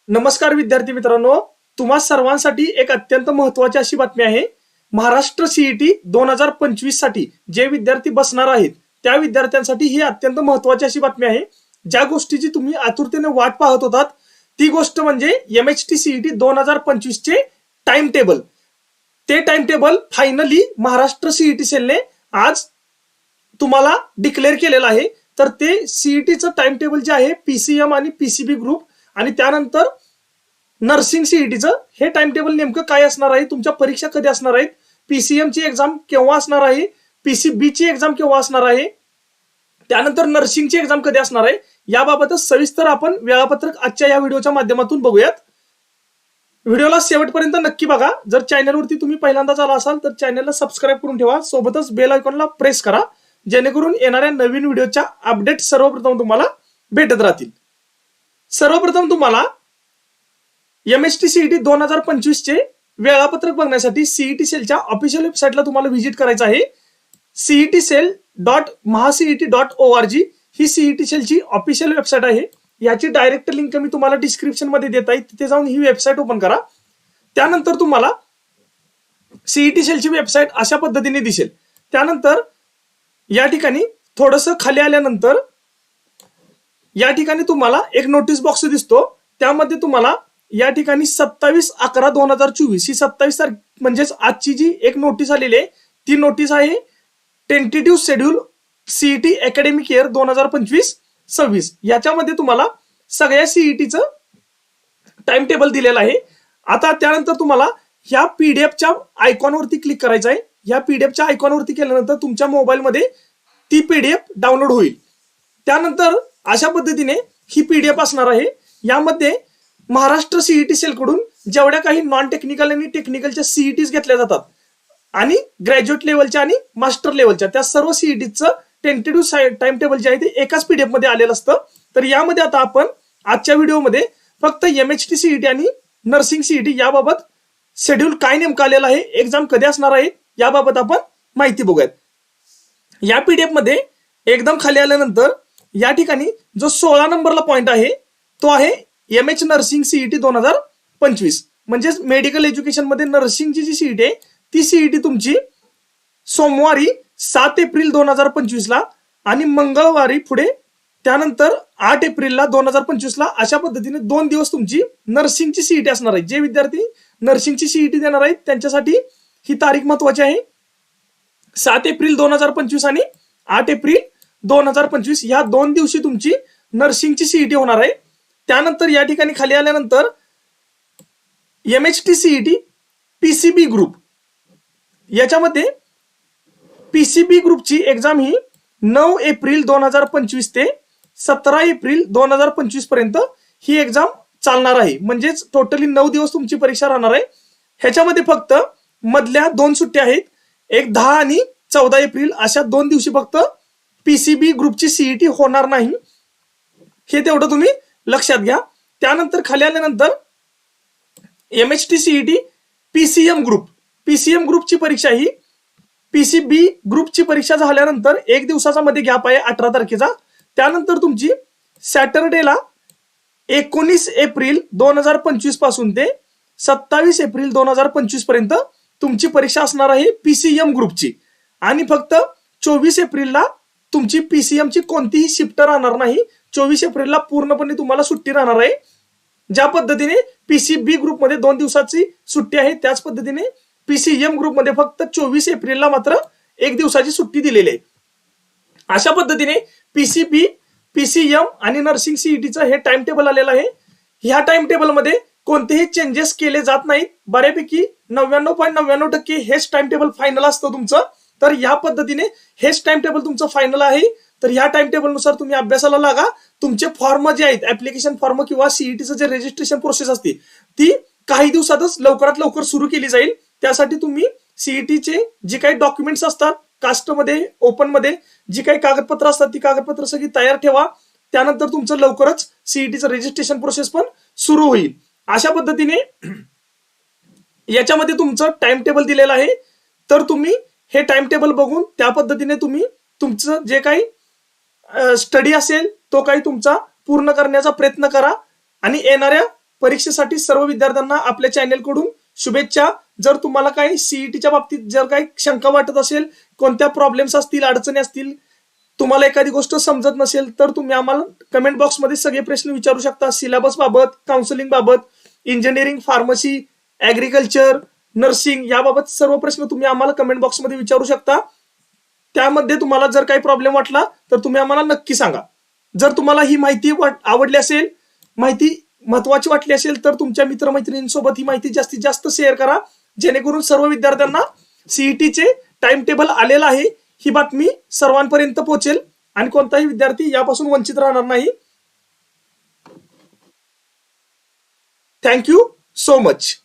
नमस्कार विद्यार्थी मित्रांनो, तुम्हा सर्वांसाठी एक अत्यंत महत्त्वाची अशी बातमी आहे। महाराष्ट्र सीईटी 2025 साठी जे विद्यार्थी बसणार आहेत त्या विद्यार्थ्यांसाठी ही अत्यंत महत्त्वाची अशी बातमी आहे। ज्या गोष्टीची तुम्ही आतुरतेने वाट पाहत होतात ती गोष्ट म्हणजे एमएचटी सीईटी 2025 चे टाइम टेबल। ते time table finally Maharashtra CET सेलने आज तुम्हाला डिक्लेअर केलेलं आहे। तर ते सीईटीचं टाइम टेबल जे आहे पीसीएम आणि पीसीबी ग्रुप आणि त्यानंतर नर्सिंग सीईटीचं हे टाइम टेबल नेमकं काय असणार आहे, तुमच्या परीक्षा कधी असणार आहेत, पीसीएम ची एक्झाम केव्हा असणार आहे, पीसीबी ची एक्झाम केव्हा असणार आहे, त्यानंतर नर्सिंगची एक्झाम कधी असणार आहे, याबाबतच सविस्तर आपण वेळापत्रक आजच्या या व्हिडिओच्या माध्यमातून बघूयात। व्हिडिओला शेवटपर्यंत नक्की बघा। जर चॅनलवरती तुम्ही पहिल्यांदाच आला असाल तर चॅनलला सबस्क्राइब करून ठेवा, सोबतच बेल आयकॉनला प्रेस करा जेणेकरून येणाऱ्या नवीन व्हिडिओच्या अपडेट सर्वप्रथम तुम्हाला भेटत राहतील। सर्वप्रथम तुम्हाला एमएचटी सीईटी 2025 चे वेळापत्रक बघण्यासाठी सीईटी सेलच्या ऑफिशियल वेबसाईटला तुम्हाला व्हिजिट करायचं आहे। cetcell.mahacet.org ही सीईटी सेलची ऑफिशियल वेबसाईट आहे। याची डायरेक्ट लिंक मी तुम्हाला डिस्क्रिप्शन मध्ये देत आहे, तिथे जाऊन ही वेबसाईट ओपन करा। त्यानंतर तुम्हाला सीईटी सेलची वेबसाईट अशा पद्धतीने दिसेल। त्यानंतर या ठिकाणी थोडंसं खाली आल्यानंतर या ठिकाणी तुम्हाला एक नोटीस बॉक्स दिसतो, त्यामध्ये तुम्हाला या ठिकाणी 27/11/2024 ही 27 तारीख म्हणजेच आजची जी एक नोटीस आलेली आहे ती नोटीस आहे tentative schedule CET academic year 2025-26। याच्यामध्ये तुम्हाला सगळ्या सीईटीचं टाइम टेबल दिलेलं आहे। आता त्यानंतर तुम्हाला ह्या पीडीएफच्या आयकॉनवरती क्लिक करायचं आहे। या पीडीएफच्या आयकॉनवरती केल्यानंतर तुमच्या मोबाईलमध्ये ती पीडीएफ डाउनलोड होईल। त्यानंतर अशा पद्धतीने ही पीडीएफ असणार आहे। यामध्ये महाराष्ट्र सीईटी सेल कडून जेवढ्या काही नॉन टेक्निकल आणि टेक्निकलच्या सीईटीज घेतल्या जातात आणि ग्रॅज्युएट लेवलच्या आणि मास्टर लेवलच्या त्या सर्व सीईटीचं टेंटेटिव्ह टाइम टेबल जे आहे ते एकाच पीडीएफ मध्ये आलेलं असतं। तर यामध्ये आता आपण आजच्या व्हिडिओमध्ये फक्त एमएचटी सीईटी आणि नर्सिंग सीईटी याबाबत शेड्यूल काय नेमकं आलेलं आहे, एक्झाम कधी असणार आहे याबाबत आपण माहिती बघूयात। या पीडीएफ मध्ये एकदम खाली आल्यानंतर या ठिकाणी जो 16 नंबरला पॉइंट आहे तो आहे एमएच नर्सिंग सीईटी 2025। म्हणजे मेडिकल एज्युकेशन मध्ये नर्सिंगची जी सीईटी आहे ती सीईटी तुमची सोमवारी 7 एप्रिल 2025 ला आणि मंगळवारी पुढे त्यानंतर 8 एप्रिल 2025 ला अशा पद्धतीने 2 दिवस तुमची नर्सिंगची सीईटी असणार आहे। जे विद्यार्थी नर्सिंगची सीईटी देणार आहेत त्यांच्यासाठी ही तारीख महत्वाची आहे। 7 एप्रिल 2025 आणि 8 एप्रिल 2025 या 2 दिवशी तुमची नर्सिंगची सीईटी होणार आहे। त्यानंतर या ठिकाणी खाली आल्यानंतर एमएचटी सीईटी पीसीबी ग्रुप याच्यामध्ये पीसीबी ग्रुपची एक्झाम ही 9 एप्रिल 2025 ते 17 एप्रिल 2025 पर्यंत ही एक्झाम चालणार आहे। म्हणजेच टोटली 9 दिवस तुमची परीक्षा राहणार आहे। ह्याच्यामध्ये फक्त मधल्या 2 सुट्ट्या आहेत, एक 10 आणि 14 एप्रिल अशा 2 दिवशी फक्त पीसीबी ग्रुपची सीईटी होणार नाही, हे तेवढं तुम्ही लक्षात घ्या। त्यानंतर खाली आल्यानंतर एमएचटी सीईटी पीसीएम ग्रुपची परीक्षा ही पीसीबी ग्रुपची परीक्षा झाल्यानंतर 1 दिवसाचा मध्ये गॅप आहे 18 तारखेचा। त्यानंतर तुमची सॅटरडेला 19 एप्रिल 2025 पासून ते 27 एप्रिल 2025 पर्यंत तुमची परीक्षा असणार आहे पीसीएम ग्रुपची आणि फक्त 24 एप्रिलला तुमची पीसीएम ची कोणतीही शिफ्ट राहणार नाही। 24 एप्रिलला पूर्णपणे तुम्हाला सुट्टी राहणार आहे। ज्या पद्धतीने पीसीबी ग्रुप मध्ये 2 दिवसाची सुट्टी आहे त्याच पद्धतीने पीसीएम ग्रुप मध्ये फक्त 24 एप्रिलला मात्र 1 दिवसाची सुट्टी दिलेली आहे। अशा पद्धतीने पीसीएम आणि नर्सिंग सीईटीचं हे टाइम टेबल आलेलं आहे। ह्या टाइम टेबल मध्ये कोणतेही चेंजेस केले जात नाहीत। बऱ्यापैकी 99.99% हेच टाइम टेबल फायनल असतं तुमचं। तर या पद्धतीने हेच टाइम टेबल तुमचं फायनल आहे। तर या टाइम टेबल नुसार तुम्ही अभ्यासाला लागा। तुमचे फॉर्म जे आहेत ऍप्लिकेशन फॉर्म किंवा सीईटीचं जे रजिस्ट्रेशन प्रोसेस असते ती काही दिवसातच लवकरात लवकर सुरू केली जाईल। त्यासाठी तुम्ही सीईटीचे जे काही डॉक्युमेंट्स असतात कास्टमध्ये ओपन मध्ये जी काही कागदपत्र असतात ती कागदपत्र सगळी तयार ठेवा। त्यानंतर तुमचं लवकरच सीईटीचं रजिस्ट्रेशन प्रोसेस पण सुरू होईल। अशा पद्धतीने याच्यामध्ये तुमचं टाइम टेबल दिलेलं आहे। तर तुम्ही हे टाइम टेबल बघून त्या पद्धतीने तुम्ही तुमचं जे काही स्टडी असेल तो काही तुमचा पूर्ण करण्याचा प्रयत्न करा आणि येणाऱ्या परीक्षेसाठी सर्व विद्यार्थ्यांना आपल्या चॅनेलकडून शुभेच्छा. जर तुम्हाला काही सीईटीच्या बाबतीत जर काही शंका वाटत असेल, कोणत्या प्रॉब्लेम्स असतील, अडचणी असतील, तुम्हाला एखादी गोष्ट समजत नसेल, तर तुम्ही आम्हाला कमेंट बॉक्समध्ये सगळे प्रश्न विचारू शकता. सिलेबस बाबत, काउन्सिलिंग बाबत, इंजिनिअरिंग, फार्मसी, ऍग्रिकल्चर, नर्सिंग याबाबत सर्व प्रश्न तुम्ही आम्हाला कमेंट बॉक्समध्ये विचारू शकता. त्यामध्ये तुम्हाला जर काही प्रॉब्लेम वाटला तर तुम्ही आम्हाला नक्की सांगा. जर तुम्हाला ही माहिती आवडली असेल, माहिती महत्वाची वाटली असेल, तर तुमच्या मित्रमैत्रिणींसोबत ही माहिती जास्तीत जास्त शेअर करा, जेणेकरून सर्व विद्यार्थ्यांना सीईटीचे टाइम टेबल आलेलं आहे ही बातमी सर्वांपर्यंत पोहोचेल आणि कोणताही विद्यार्थी यापासून वंचित राहणार नाही. Thank you so much.